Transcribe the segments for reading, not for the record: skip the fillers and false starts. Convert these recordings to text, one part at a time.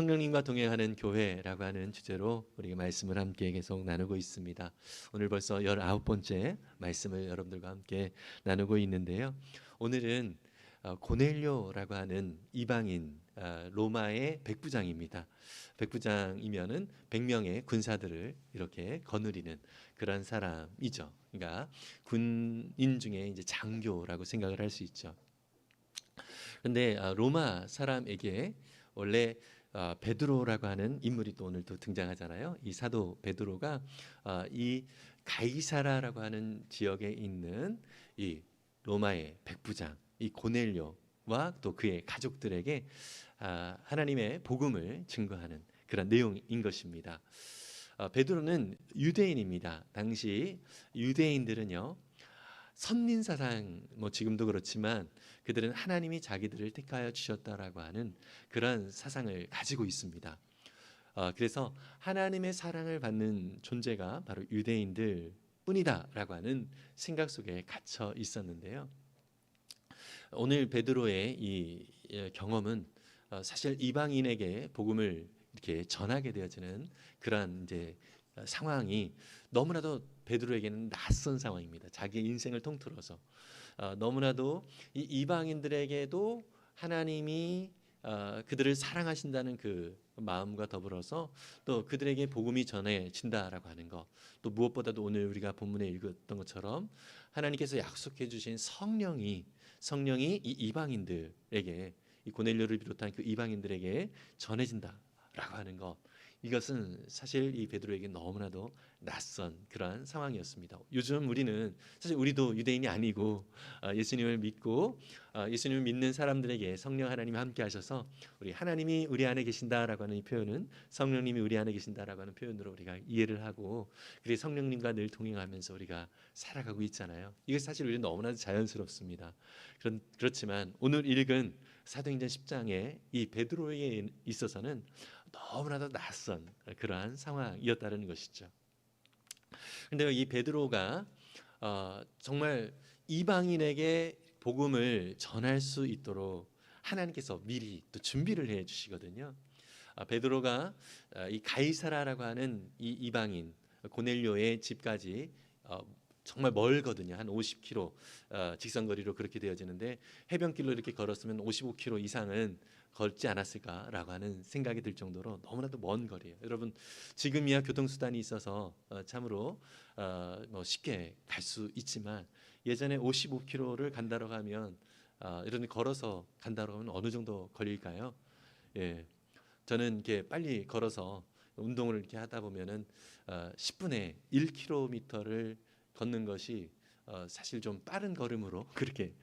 성령님과 동행하는 교회라고 하는 주제로 우리가 말씀을 함께 계속 나누고 있습니다. 오늘 벌써 19번째 말씀을 여러분들과 함께 나누고 있는데요. 오늘은 고넬료라고 하는 이방인 로마의 백부장입니다. 백부장이면은 100명의 군사들을 이렇게 거느리는 그런 사람이죠. 그러니까 군인 중에 이제 장교라고 생각을 할 수 있죠. 그런데 로마 사람에게 원래 베드로라고 하는 인물이 또 오늘 또 등장하잖아요. 이 사도 베드로가 이 가이사라라고 하는 지역에 있는 이 로마의 백부장 이 고넬료와 또 그의 가족들에게 하나님의 복음을 증거하는 그런 내용인 것입니다. 베드로는 유대인입니다. 당시 유대인들은요. 선민사상 지금도 그렇지만 그들은 하나님이 자기들을 택하여 주셨다라고 하는 그런 사상을 가지고 있습니다. 그래서 하나님의 사랑을 받는 존재가 바로 유대인들 뿐이다라고 하는 생각 속에 갇혀 있었는데요. 오늘 베드로의 이 경험은 사실 이방인에게 복음을 이렇게 전하게 되어지는 그러한 이제 상황이 너무나도 베드로에게는 낯선 상황입니다. 자기의 인생을 통틀어서 너무나도 이 이방인들에게도 하나님이 그들을 사랑하신다는 그 마음과 더불어서 또 그들에게 복음이 전해진다라고 하는 것, 또 무엇보다도 오늘 우리가 본문에 읽었던 것처럼 하나님께서 약속해 주신 성령이 이 이방인들에게 이 고넬료를 비롯한 그 이방인들에게 전해진다라고 하는 것, 이것은 사실 이 베드로에게 너무나도 낯선 그러한 상황이었습니다. 요즘 우리는 사실 우리도 유대인이 아니고 예수님을 믿고 예수님을 믿는 사람들에게 성령 하나님이 함께 하셔서 우리 하나님이 우리 안에 계신다라고 하는 이 표현은 성령님이 우리 안에 계신다라고 하는 표현으로 우리가 이해를 하고 그래서 성령님과 늘 동행하면서 우리가 살아가고 있잖아요. 이게 사실 우리는 너무나도 자연스럽습니다. 그렇지만 오늘 읽은 사도행전 10장의 이 베드로에 있어서는 너무나도 낯선 그러한 상황이었다는 것이죠. 그런데 이 베드로가 정말 이방인에게 복음을 전할 수 있도록 하나님께서 미리 또 준비를 해 주시거든요. 베드로가 이 가이사라라고 하는 이 이방인 고넬료의 집까지 정말 멀거든요. 한 50km 직선거리로 그렇게 되어지는데 해변길로 이렇게 걸었으면 55km 이상은 걷지 않았을까라고 하는 생각이 들 정도로 너무나도 먼 거리예요. 여러분 지금이야 교통수단이 있어서 참으로 쉽게 갈 수 있지만 예전에 55km를 간다고 하면 이런 걸어서 간다고 하면 어느 정도 걸릴까요? 예, 저는 이렇게 빨리 걸어서 운동을 이렇게 하다 보면은 10분에 1km를 걷는 것이 사실 좀 빠른 걸음으로 그렇게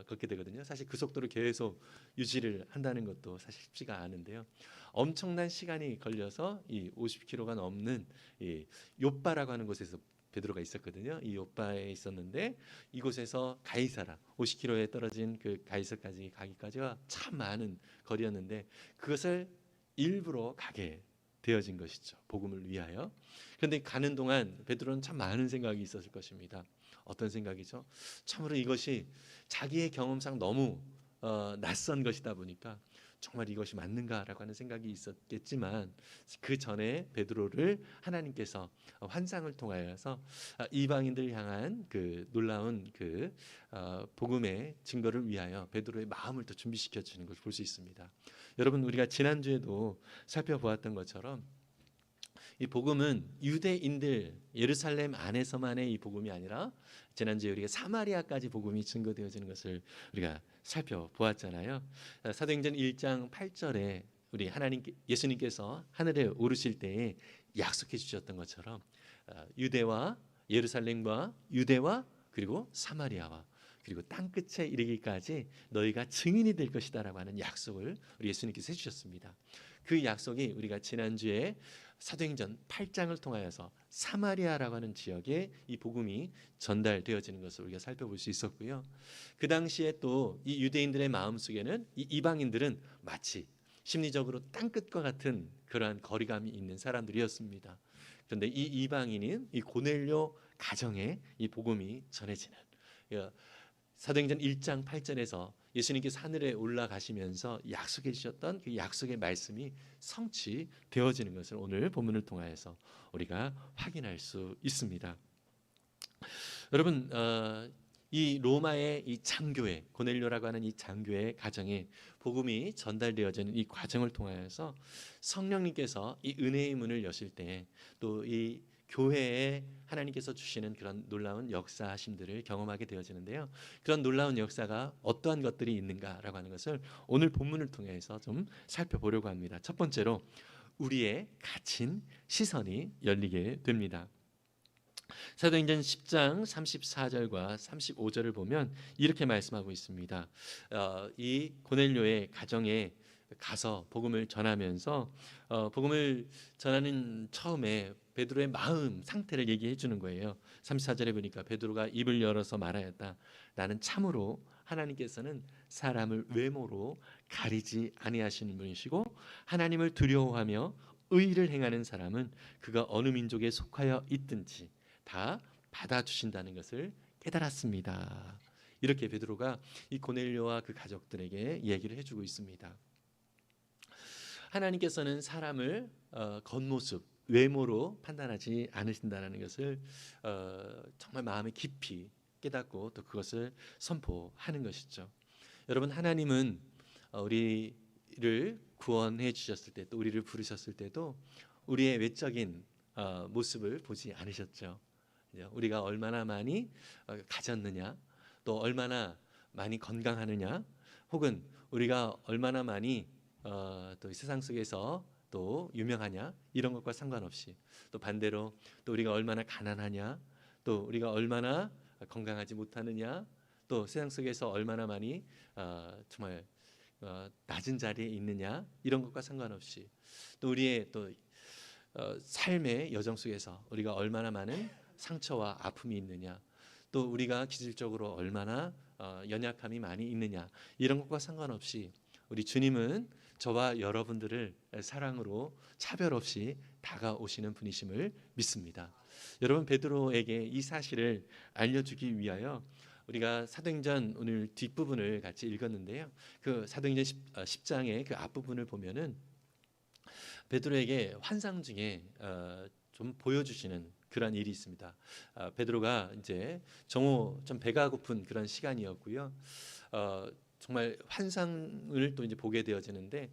걷게 되거든요. 사실 그 속도를 계속 유지를 한다는 것도 사실 쉽지가 않은데요. 엄청난 시간이 걸려서 이 50km가 넘는 이 욥바라고 하는 곳에서 베드로가 있었거든요. 이 욥바에 있었는데 이곳에서 가이사라 50km에 떨어진 그 가이사까지 가기까지가 참 많은 거리였는데 그것을 일부러 가게 되어진 것이죠. 복음을 위하여. 그런데 가는 동안 베드로는 참 많은 생각이 있었을 것입니다. 어떤 생각이죠? 참으로 이것이 자기의 경험상 너무 낯선 것이다 보니까 정말 이것이 맞는가라고 하는 생각이 있었겠지만 그 전에 베드로를 하나님께서 환상을 통하여서 이방인들 향한 그 놀라운 그 복음의 증거를 위하여 베드로의 마음을 또 준비시켜 주는 것을 볼 수 있습니다. 여러분 우리가 지난주에도 살펴보았던 것처럼 이 복음은 유대인들 예루살렘 안에서만의 이 복음이 아니라 지난주에 우리가 사마리아까지 복음이 증거되어지는 것을 우리가 살펴보았잖아요. 사도행전 1장 8절에 우리 예수님께서 하늘에 오르실 때에 약속해 주셨던 것처럼 유대와 예루살렘과 유대와 그리고 사마리아와 그리고 땅끝에 이르기까지 너희가 증인이 될 것이다라고 하는 약속을 우리 예수님께서 해주셨습니다. 그 약속이 우리가 지난주에 사도행전 8장을 통하여서 사마리아라고 하는 지역에 이 복음이 전달되어지는 것을 우리가 살펴볼 수 있었고요. 그 당시에 또 이 유대인들의 마음속에는 이 이방인들은 마치 심리적으로 땅끝과 같은 그러한 거리감이 있는 사람들이었습니다. 그런데 이 이방인인 이 고넬료 가정에 이 복음이 전해지는 사도행전 1장 8절에서 예수님께서 하늘에 올라가시면서 약속해 주셨던 그 약속의 말씀이 성취되어지는 것을 오늘 본문을 통하여서 우리가 확인할 수 있습니다. 여러분, 이 로마의 이 장교회, 고넬료라고 하는 이 장교회 가정에 복음이 전달되어지는 이 과정을 통하여서 성령님께서 이 은혜의 문을 여실 때 또 이 교회에 하나님께서 주시는 그런 놀라운 역사하심들을 경험하게 되어지는데요. 그런 놀라운 역사가 어떠한 것들이 있는가라고 하는 것을 오늘 본문을 통해서 좀 살펴보려고 합니다. 첫 번째로 우리의 갇힌 시선이 열리게 됩니다. 사도행전 10장 34절과 35절을 보면 이렇게 말씀하고 있습니다. 이 고넬료의 가정에 가서 복음을 전하면서 복음을 전하는 처음에 베드로의 마음 상태를 얘기해 주는 거예요. 34절에 보니까 베드로가 입을 열어서 말하였다. 나는 참으로 하나님께서는 사람을 외모로 가리지 아니하시는 분이시고 하나님을 두려워하며 의를 행하는 사람은 그가 어느 민족에 속하여 있든지 다 받아주신다는 것을 깨달았습니다. 이렇게 베드로가 이 고넬료와 그 가족들에게 얘기를 해주고 있습니다. 하나님께서는 사람을 겉모습, 외모로 판단하지 않으신다는 것을 정말 마음에 깊이 깨닫고 또 그것을 선포하는 것이죠. 여러분, 하나님은 우리를 구원해 주셨을 때 또 우리를 부르셨을 때도 우리의 외적인 모습을 보지 않으셨죠. 우리가 얼마나 많이 가졌느냐, 또 얼마나 많이 건강하느냐, 혹은 우리가 얼마나 많이 또 세상 속에서 또 유명하냐, 이런 것과 상관없이, 또 반대로 또 우리가 얼마나 가난하냐, 또 우리가 얼마나 건강하지 못하느냐, 또 세상 속에서 얼마나 많이 정말 낮은 자리에 있느냐, 이런 것과 상관없이, 또 우리의 또 삶의 여정 속에서 우리가 얼마나 많은 상처와 아픔이 있느냐, 또 우리가 기질적으로 얼마나 연약함이 많이 있느냐, 이런 것과 상관없이 우리 주님은 저와 여러분들을 사랑으로 차별 없이 다가오시는 분이심을 믿습니다. 여러분, 베드로에게 이 사실을 알려주기 위하여 우리가 사도행전 오늘 뒷부분을 같이 읽었는데요. 그 사도행전 10장의 그 앞부분을 보면은 베드로에게 환상 중에 좀 보여주시는 그런 일이 있습니다. 베드로가 이제 정오 좀 배가 고픈 그런 시간이었고요. 정말 환상을 또 이제 보게 되어지는데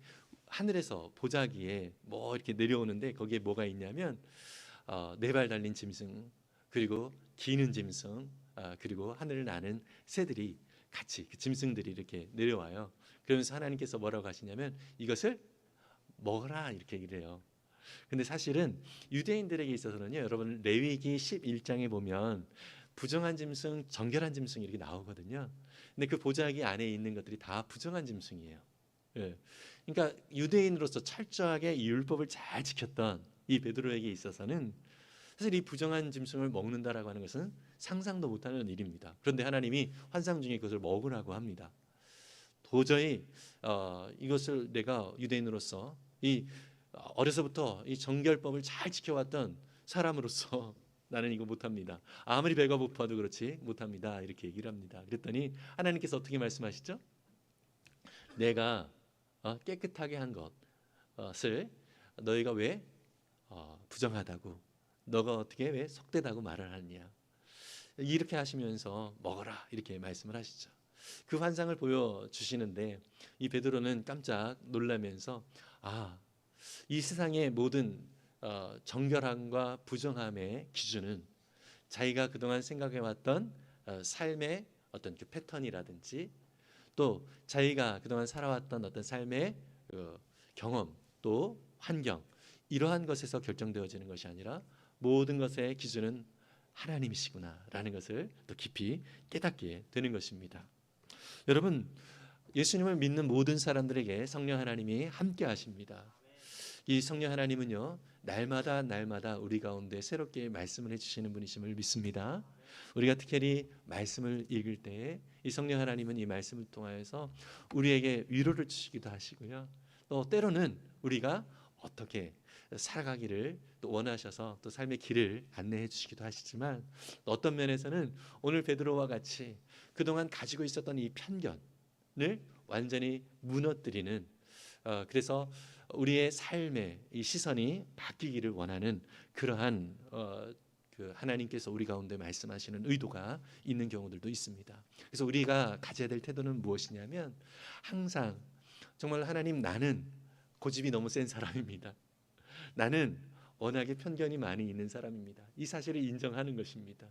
하늘에서 보자기에 뭐 이렇게 내려오는데 거기에 뭐가 있냐면 네 발 달린 짐승, 그리고 기는 짐승, 그리고 하늘을 나는 새들이 같이 그 짐승들이 이렇게 내려와요. 그러면서 하나님께서 뭐라고 하시냐면 이것을 먹어라 이렇게 얘기를 해요. 근데 사실은 유대인들에게 있어서는요, 여러분 레위기 11장에 보면 부정한 짐승, 정결한 짐승 이렇게 나오거든요. 근데 그 보자기 안에 있는 것들이 다 부정한 짐승이에요. 예. 그러니까 유대인으로서 철저하게 이 율법을 잘 지켰던 이 베드로에게 있어서는 사실 이 부정한 짐승을 먹는다라고 하는 것은 상상도 못하는 일입니다. 그런데 하나님이 환상 중에 그것을 먹으라고 합니다. 도저히 이것을 내가 유대인으로서 이 어려서부터 이 정결법을 잘 지켜왔던 사람으로서 나는 이거 못합니다. 아무리 배가 고파도 그렇지 못합니다. 이렇게 얘기를 합니다. 그랬더니 하나님께서 어떻게 말씀하시죠? 내가 깨끗하게 한 것을 너희가 왜 부정하다고, 너가 어떻게 왜 속되다고 말을 하느냐, 이렇게 하시면서 먹어라 이렇게 말씀을 하시죠. 그 환상을 보여주시는데 이 베드로는 깜짝 놀라면서 이 세상의 모든 정결함과 부정함의 기준은 자기가 그동안 생각해왔던 삶의 어떤 그 패턴이라든지 또 자기가 그동안 살아왔던 어떤 삶의 경험 또 환경, 이러한 것에서 결정되어지는 것이 아니라 모든 것의 기준은 하나님이시구나라는 것을 또 깊이 깨닫게 되는 것입니다. 여러분, 예수님을 믿는 모든 사람들에게 성령 하나님이 함께 하십니다. 이 성령 하나님은요, 날마다 우리 가운데 새롭게 말씀을 해주시는 분이심을 믿습니다. 우리가 특별히 말씀을 읽을 때 이 성령 하나님은 이 말씀을 통하여서 우리에게 위로를 주시기도 하시고요, 또 때로는 우리가 어떻게 살아가기를 또 원하셔서 또 삶의 길을 안내해 주시기도 하시지만, 어떤 면에서는 오늘 베드로와 같이 그동안 가지고 있었던 이 편견, 완전히 무너뜨리는, 그래서 우리의 삶의 이 시선이 바뀌기를 원하는 그러한 그 하나님께서 우리 가운데 말씀하시는 의도가 있는 경우들도 있습니다. 그래서 우리가 가져야 될 태도는 무엇이냐면, 항상 정말 하나님, 나는 고집이 너무 센 사람입니다. 나는 워낙에 편견이 많이 있는 사람입니다. 이 사실을 인정하는 것입니다.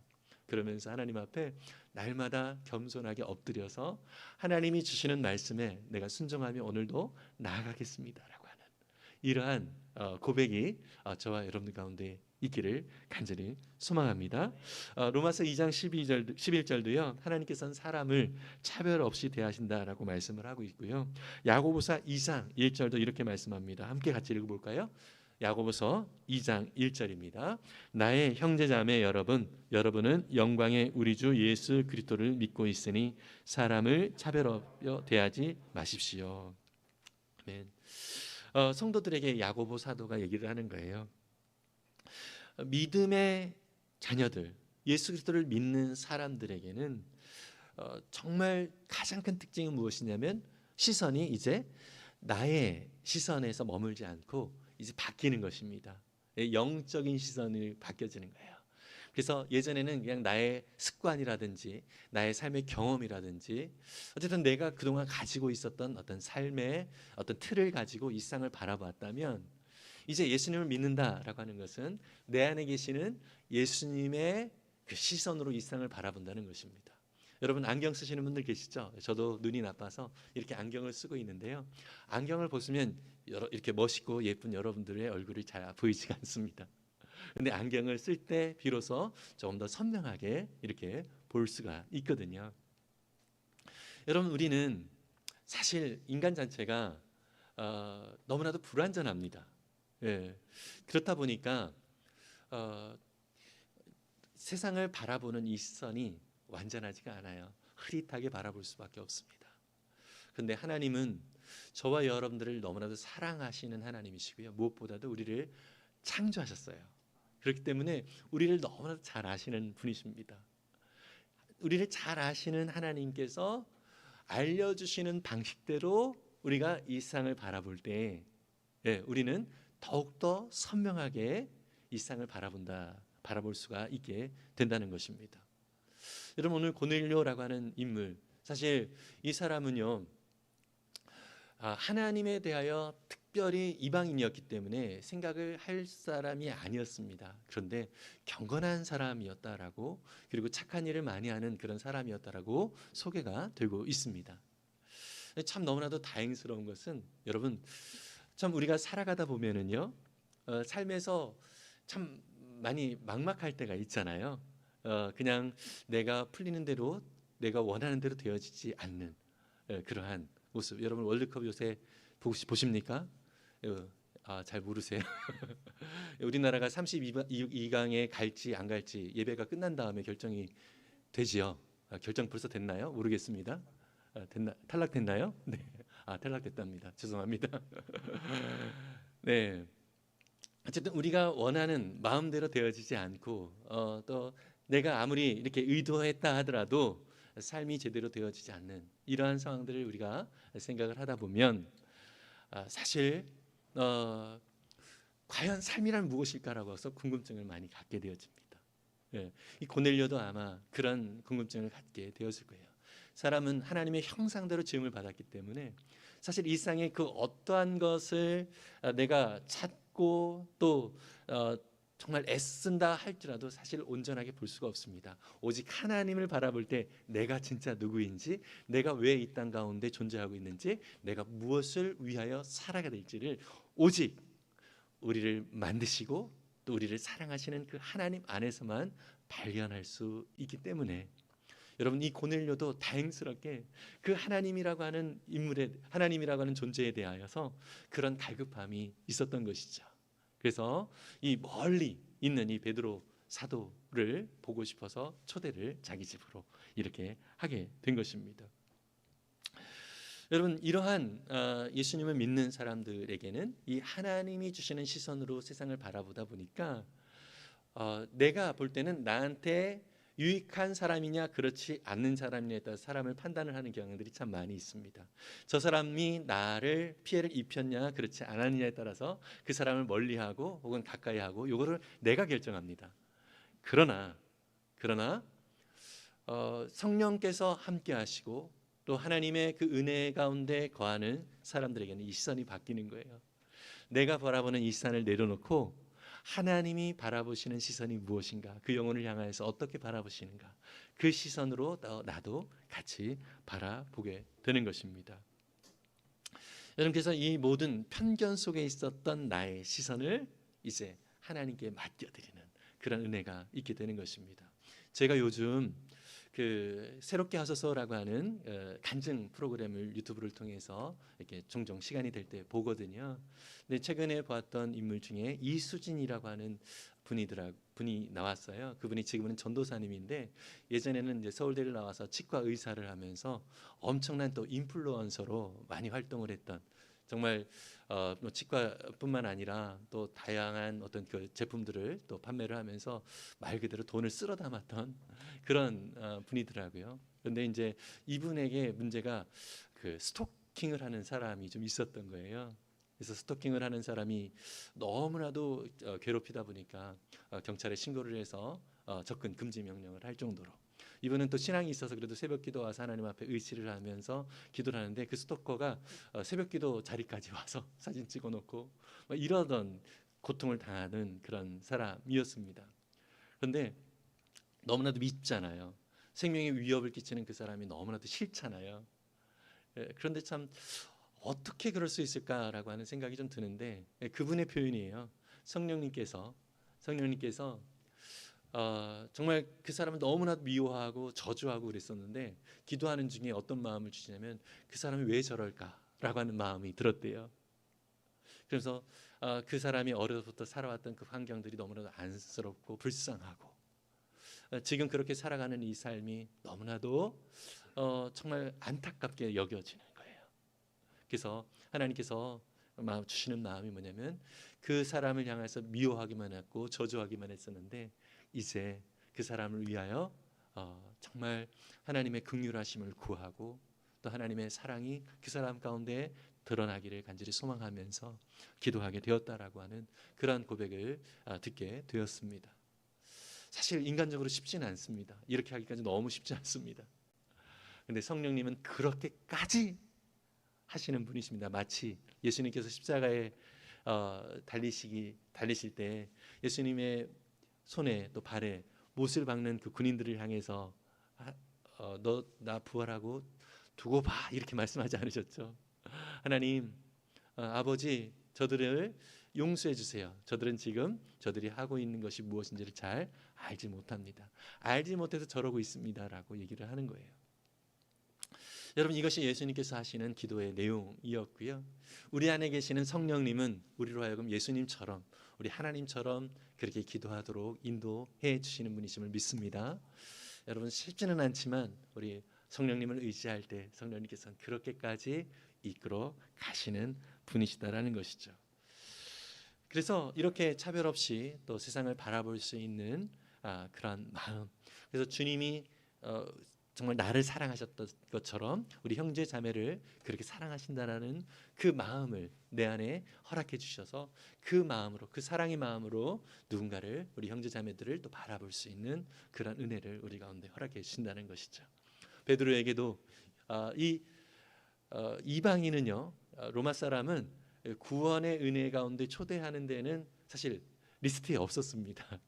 그러면서 하나님 앞에 날마다 겸손하게 엎드려서 하나님이 주시는 말씀에 내가 순종하며 오늘도 나아가겠습니다라고 하는 이러한 고백이 저와 여러분들 가운데 있기를 간절히 소망합니다. 로마서 2장 12절, 11절도요. 하나님께서는 사람을 차별 없이 대하신다라고 말씀을 하고 있고요. 야고보서 2장 1절도 이렇게 말씀합니다. 함께 같이 읽어볼까요? 야고보서 2장 1절입니다. 나의 형제자매 여러분은 영광의 우리 주 예수 그리스도를 믿고 있으니 사람을 차별하여 대하지 마십시오. 아멘. 성도들에게 야고보 사도가 얘기를 하는 거예요. 믿음의 자녀들, 예수 그리스도를 믿는 사람들에게는 정말 가장 큰 특징은 무엇이냐면, 시선이 이제 나의 시선에서 머물지 않고 이제 바뀌는 것입니다. 영적인 시선이 바뀌어지는 거예요. 그래서 예전에는 그냥 나의 습관이라든지 나의 삶의 경험이라든지 어쨌든 내가 그동안 가지고 있었던 어떤 삶의 어떤 틀을 가지고 이 세상을 바라봤다면, 이제 예수님을 믿는다라고 하는 것은 내 안에 계시는 예수님의 그 시선으로 이 세상을 바라본다는 것입니다. 여러분, 안경 쓰시는 분들 계시죠? 저도 눈이 나빠서 이렇게 안경을 쓰고 있는데요. 안경을 벗으면 이렇게 멋있고 예쁜 여러분들의 얼굴이 잘 보이지가 않습니다. 근데 안경을 쓸 때 비로소 조금 더 선명하게 이렇게 볼 수가 있거든요. 여러분, 우리는 사실 인간 자체가 너무나도 불완전합니다. 예. 그렇다 보니까 세상을 바라보는 이 시선이 완전하지가 않아요. 흐릿하게 바라볼 수밖에 없습니다. 그런데 하나님은 저와 여러분들을 너무나도 사랑하시는 하나님이시고요. 무엇보다도 우리를 창조하셨어요. 그렇기 때문에 우리를 너무나도 잘 아시는 분이십니다. 우리를 잘 아시는 하나님께서 알려주시는 방식대로 우리가 이 세상을 바라볼 때, 우리는 더욱더 선명하게 이 세상을 바라볼 수가 있게 된다는 것입니다. 여러분, 오늘 고넬료라고 하는 인물, 사실 이 사람은요, 하나님에 대하여 특별히 이방인이었기 때문에 생각을 할 사람이 아니었습니다. 그런데 경건한 사람이었다라고, 그리고 착한 일을 많이 하는 그런 사람이었다라고 소개가 되고 있습니다. 참 너무나도 다행스러운 것은, 여러분, 참 우리가 살아가다 보면은요, 삶에서 참 많이 막막할 때가 있잖아요. 그냥 내가 풀리는 대로, 내가 원하는 대로 되어지지 않는 그러한 모습. 여러분, 월드컵 요새 보십니까? 잘 모르세요. 우리나라가 32강에 갈지 안 갈지 예배가 끝난 다음에 결정이 되지요. 결정 벌써 됐나요? 모르겠습니다. 탈락됐나요? 네. 탈락됐답니다. 죄송합니다. 네. 어쨌든 우리가 원하는 마음대로 되어지지 않고 또 내가 아무리 이렇게 의도했다 하더라도 삶이 제대로 되어지지 않는 이러한 상황들을 우리가 생각을 하다 보면 사실 과연 삶이란 무엇일까라고 해서 궁금증을 많이 갖게 되어집니다. 이 고넬료도 아마 그런 궁금증을 갖게 되었을 거예요. 사람은 하나님의 형상대로 지음을 받았기 때문에 사실 일상의 그 어떠한 것을 내가 찾고 또 정말 애쓴다 할지라도 사실 온전하게 볼 수가 없습니다. 오직 하나님을 바라볼 때 내가 진짜 누구인지, 내가 왜 이 땅 가운데 존재하고 있는지, 내가 무엇을 위하여 살아가야 될지를 오직 우리를 만드시고 또 우리를 사랑하시는 그 하나님 안에서만 발견할 수 있기 때문에, 여러분, 이 고넬료도 다행스럽게 그 하나님이라고 하는 인물에, 하나님이라고 하는 존재에 대하여서 그런 갈급함이 있었던 것이죠. 그래서 이 멀리 있는 이 베드로 사도를 보고 싶어서 초대를 자기 집으로 이렇게 하게 된 것입니다. 여러분, 이러한 예수님을 믿는 사람들에게는 이 하나님이 주시는 시선으로 세상을 바라보다 보니까 내가 볼 때는 나한테 유익한 사람이냐 그렇지 않는 사람이냐에 따라 사람을 판단을 하는 경향들이 참 많이 있습니다. 저 사람이 나를 피해를 입혔냐 그렇지 않았느냐에 따라서 그 사람을 멀리하고 혹은 가까이하고 요거를 내가 결정합니다. 그러나 성령께서 함께 하시고 또 하나님의 그 은혜 가운데 거하는 사람들에게는 이 시선이 바뀌는 거예요. 내가 바라보는 이 시선을 내려놓고 하나님이 바라보시는 시선이 무엇인가, 그 영혼을 향하여서 어떻게 바라보시는가, 그 시선으로 나도 같이 바라보게 되는 것입니다. 여러분께서 이 모든 편견 속에 있었던 나의 시선을 이제 하나님께 맡겨드리는 그런 은혜가 있게 되는 것입니다. 제가 요즘 그 새롭게 하소서라고 하는 간증 프로그램을 유튜브를 통해서 이렇게 종종 시간이 될 때 보거든요. 근데 최근에 보았던 인물 중에 이수진이라고 하는 분이 나왔어요. 그분이 지금은 전도사님인데 예전에는 이제 서울대를 나와서 치과 의사를 하면서 엄청난 또 인플루언서로 많이 활동을 했던, 정말 뭐 치과뿐만 아니라 또 다양한 어떤 그 제품들을 또 판매를 하면서 말 그대로 돈을 쓸어 담았던 그런 분이더라고요. 그런데 이제 이분에게 문제가 그 스토킹을 하는 사람이 좀 있었던 거예요. 그래서 스토킹을 하는 사람이 너무나도 괴롭히다 보니까 경찰에 신고를 해서 접근 금지 명령을 할 정도로, 이분은 또 신앙이 있어서 그래도 새벽기도 와서 하나님 앞에 의지를 하면서 기도를 하는데 그 스토커가 새벽기도 자리까지 와서 사진 찍어놓고 이러던 고통을 당하는 그런 사람이었습니다. 그런데 너무나도 밉잖아요. 생명에 위협을 끼치는 그 사람이 너무나도 싫잖아요. 그런데 참 어떻게 그럴 수 있을까라고 하는 생각이 좀 드는데, 그분의 표현이에요. 성령님께서 정말 그 사람을 너무나도 미워하고 저주하고 그랬었는데 기도하는 중에 어떤 마음을 주시냐면 그 사람이 왜 저럴까라고 하는 마음이 들었대요. 그래서 그 사람이 어려서부터 살아왔던 그 환경들이 너무나도 안쓰럽고 불쌍하고 지금 그렇게 살아가는 이 삶이 너무나도 정말 안타깝게 여겨지는 거예요. 그래서 하나님께서 주시는 마음이 뭐냐면 그 사람을 향해서 미워하기만 했고 저주하기만 했었는데 이제 그 사람을 위하여 정말 하나님의 긍휼하심을 구하고 또 하나님의 사랑이 그 사람 가운데 드러나기를 간절히 소망하면서 기도하게 되었다라고 하는 그러한 고백을 듣게 되었습니다. 사실 인간적으로 쉽지는 않습니다. 이렇게 하기까지 너무 쉽지 않습니다. 그런데 성령님은 그렇게까지 하시는 분이십니다. 마치 예수님께서 십자가에 달리실 때 예수님의 손에 또 발에 못을 박는 그 군인들을 향해서 너 나 부활하고 두고 봐 이렇게 말씀하지 않으셨죠? 하나님 아버지 저들을 용서해 주세요. 저들은 지금 저들이 하고 있는 것이 무엇인지를 잘 알지 못합니다. 알지 못해서 저러고 있습니다라고 얘기를 하는 거예요. 여러분 이것이 예수님께서 하시는 기도의 내용이었고요. 우리 안에 계시는 성령님은 우리로 하여금 예수님처럼 우리 하나님처럼 그렇게 기도하도록 인도해 주시는 분이심을 믿습니다. 여러분 쉽지는 않지만 우리 성령님을 의지할 때 성령님께서는 그렇게까지 이끌어 가시는 분이시다라는 것이죠. 그래서 이렇게 차별 없이 또 세상을 바라볼 수 있는 그런 마음. 그래서 주님이 정말 나를 사랑하셨던 것처럼 우리 형제 자매를 그렇게 사랑하신다라는 그 마음을 내 안에 허락해 주셔서 그 마음으로 그 사랑의 마음으로 누군가를 우리 형제 자매들을 또 바라볼 수 있는 그런 은혜를 우리 가운데 허락해 주신다는 것이죠. 베드로에게도 이 이방인은요 로마 사람은 구원의 은혜 가운데 초대하는 데는 사실 리스트에 없었습니다.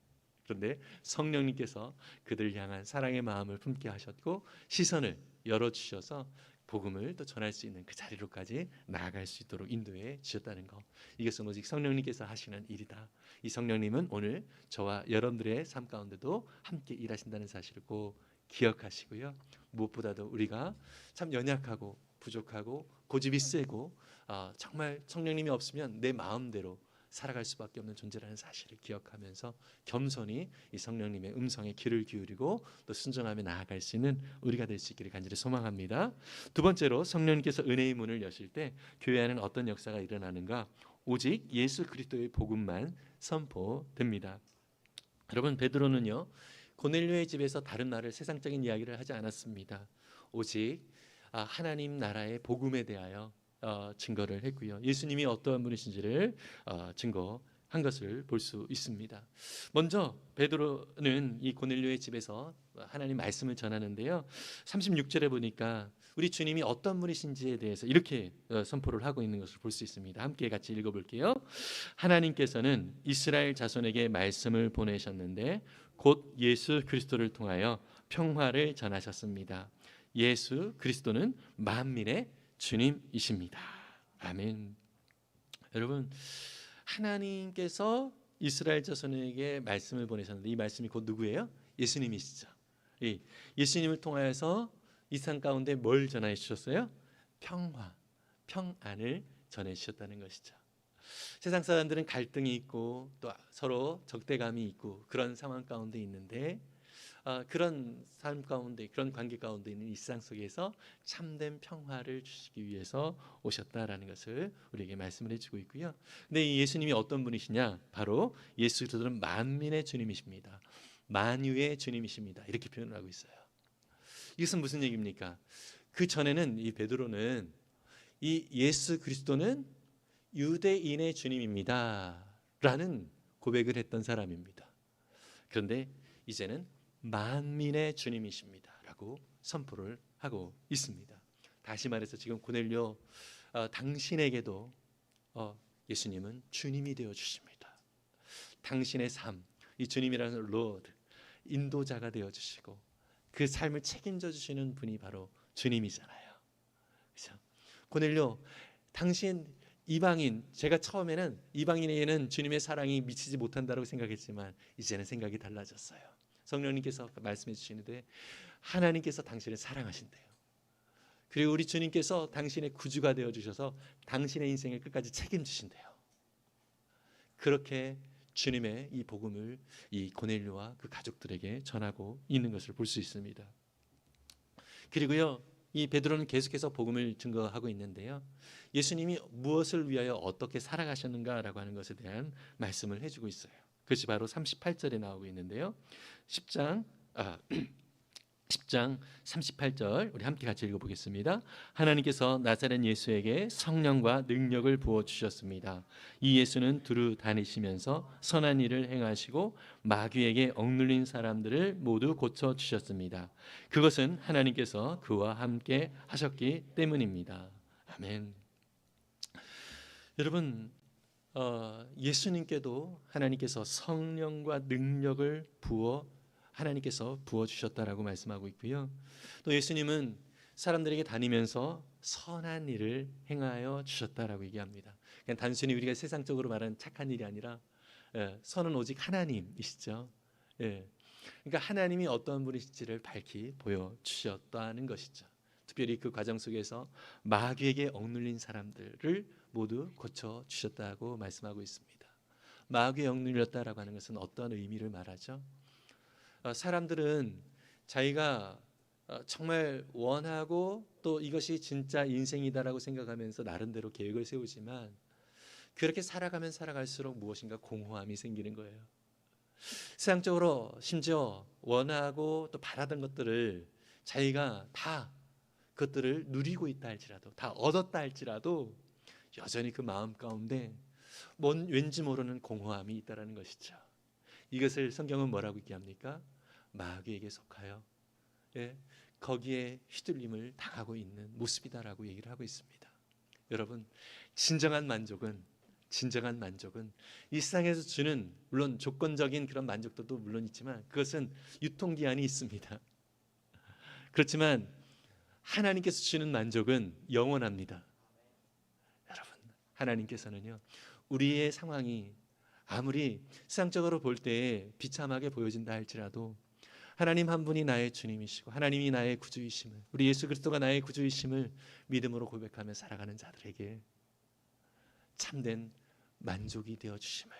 그런데 성령님께서 그들 향한 사랑의 마음을 품게 하셨고 시선을 열어주셔서 복음을 또 전할 수 있는 그 자리로까지 나아갈 수 있도록 인도해 주셨다는 것, 이것은 오직 성령님께서 하시는 일이다. 이 성령님은 오늘 저와 여러분들의 삶 가운데도 함께 일하신다는 사실을 꼭 기억하시고요. 무엇보다도 우리가 참 연약하고 부족하고 고집이 세고 정말 성령님이 없으면 내 마음대로 살아갈 수밖에 없는 존재라는 사실을 기억하면서 겸손히 이 성령님의 음성에 귀를 기울이고 또 순종하며 나아갈 수 있는 우리가 될 수 있기를 간절히 소망합니다. 두 번째로 성령님께서 은혜의 문을 여실 때 교회 안에는 어떤 역사가 일어나는가? 오직 예수 그리스도의 복음만 선포됩니다. 여러분 베드로는요 고넬료의 집에서 다른 말을 세상적인 이야기를 하지 않았습니다. 오직 하나님 나라의 복음에 대하여 증거를 했고요. 예수님이 어떠한 분이신지를 증거한 것을 볼 수 있습니다. 먼저 베드로는 이 고넬료의 집에서 하나님 말씀을 전하는데요. 36절에 보니까 우리 주님이 어떤 분이신지에 대해서 이렇게 선포를 하고 있는 것을 볼 수 있습니다. 함께 같이 읽어볼게요. 하나님께서는 이스라엘 자손에게 말씀을 보내셨는데 곧 예수 그리스도를 통하여 평화를 전하셨습니다. 예수 그리스도는 만민의 주님이십니다. 아멘. 여러분, 하나님께서 이스라엘 자손에게 말씀을 보내셨는데 이 말씀이 곧 누구예요? 예수님이시죠. 예수님을 통하여서 이 상 가운데 뭘 전해 주셨어요? 평화, 평안을 전해 주셨다는 것이죠. 세상 사람들은 갈등이 있고 또 서로 적대감이 있고 그런 상황 가운데 있는데 그런 삶 가운데, 그런 관계 가운데 있는 일상 속에서 참된 평화를 주시기 위해서 오셨다라는 것을 우리에게 말씀을 해주고 있고요. 근데 이 예수님이 어떤 분이시냐? 바로 예수 그리스도는 만민의 주님이십니다. 만유의 주님이십니다. 이렇게 표현을 하고 있어요. 이것은 무슨 얘기입니까? 그 전에는 이 베드로는 이 예수 그리스도는 유대인의 주님입니다 라는 고백을 했던 사람입니다. 그런데 이제는 만민의 주님이십니다 라고 선포를 하고 있습니다. 다시 말해서 지금 고넬료 당신에게도 예수님은 주님이 되어 주십니다. 당신의 삶, 이 주님이라는 로드, 인도자가 되어 주시고 그 삶을 책임져 주시는 분이 바로 주님이잖아요. 그렇죠? 고넬료, 당신 이방인, 제가 처음에는 이방인에게는 주님의 사랑이 미치지 못한다고 생각했지만 이제는 생각이 달라졌어요. 성령님께서 말씀해 주시는데 하나님께서 당신을 사랑하신대요. 그리고 우리 주님께서 당신의 구주가 되어 주셔서 당신의 인생을 끝까지 책임지신대요. 그렇게 주님의 이 복음을 이 고넬료와 그 가족들에게 전하고 있는 것을 볼 수 있습니다. 그리고요, 이 베드로는 계속해서 복음을 증거하고 있는데요. 예수님이 무엇을 위하여 어떻게 살아가셨는가라고 하는 것에 대한 말씀을 해주고 있어요. 그것이 바로 38절에 나오고 있는데요. 10장 38절 우리 함께 같이 읽어보겠습니다. 하나님께서 나사렛 예수에게 성령과 능력을 부어주셨습니다. 이 예수는 두루 다니시면서 선한 일을 행하시고 마귀에게 억눌린 사람들을 모두 고쳐주셨습니다. 그것은 하나님께서 그와 함께 하셨기 때문입니다. 아멘. 여러분, 예수님께도 하나님께서 성령과 능력을 하나님께서 부어주셨다라고 말씀하고 있고요. 또 예수님은 사람들에게 다니면서 선한 일을 행하여 주셨다라고 얘기합니다. 그냥 단순히 우리가 세상적으로 말하는 착한 일이 아니라 선은 오직 하나님이시죠. 그러니까 하나님이 어떤 분이실지를 밝히 보여주셨다는 것이죠. 특별히 그 과정 속에서 마귀에게 억눌린 사람들을 모두 고쳐주셨다고 말씀하고 있습니다. 마귀에 억눌렸다라고 하는 것은 어떤 의미를 말하죠? 사람들은 자기가 정말 원하고 또 이것이 진짜 인생이다라고 생각하면서 나름대로 계획을 세우지만 그렇게 살아가면 살아갈수록 무엇인가 공허함이 생기는 거예요. 세상적으로 심지어 원하고 또 바라던 것들을 자기가 다 그것들을 누리고 있다 할지라도 다 얻었다 할지라도 여전히 그 마음 가운데 왠지 모르는 공허함이 있다라는 것이죠. 이것을 성경은 뭐라고 얘기합니까? 마귀에게 속하여 거기에 휘둘림을 당하고 있는 모습이다라고 얘기를 하고 있습니다. 여러분, 진정한 만족은 이 세상에서 주는 물론 조건적인 그런 만족도도 물론 있지만 그것은 유통기한이 있습니다. 그렇지만 하나님께서 주는 만족은 영원합니다. 여러분, 하나님께서는요, 우리의 상황이 아무리 세상적으로 볼 때 비참하게 보여진다 할지라도 하나님 한 분이 나의 주님이시고 하나님이 나의 구주이심을, 우리 예수 그리스도가 나의 구주이심을 믿음으로 고백하며 살아가는 자들에게 참된 만족이 되어 주심을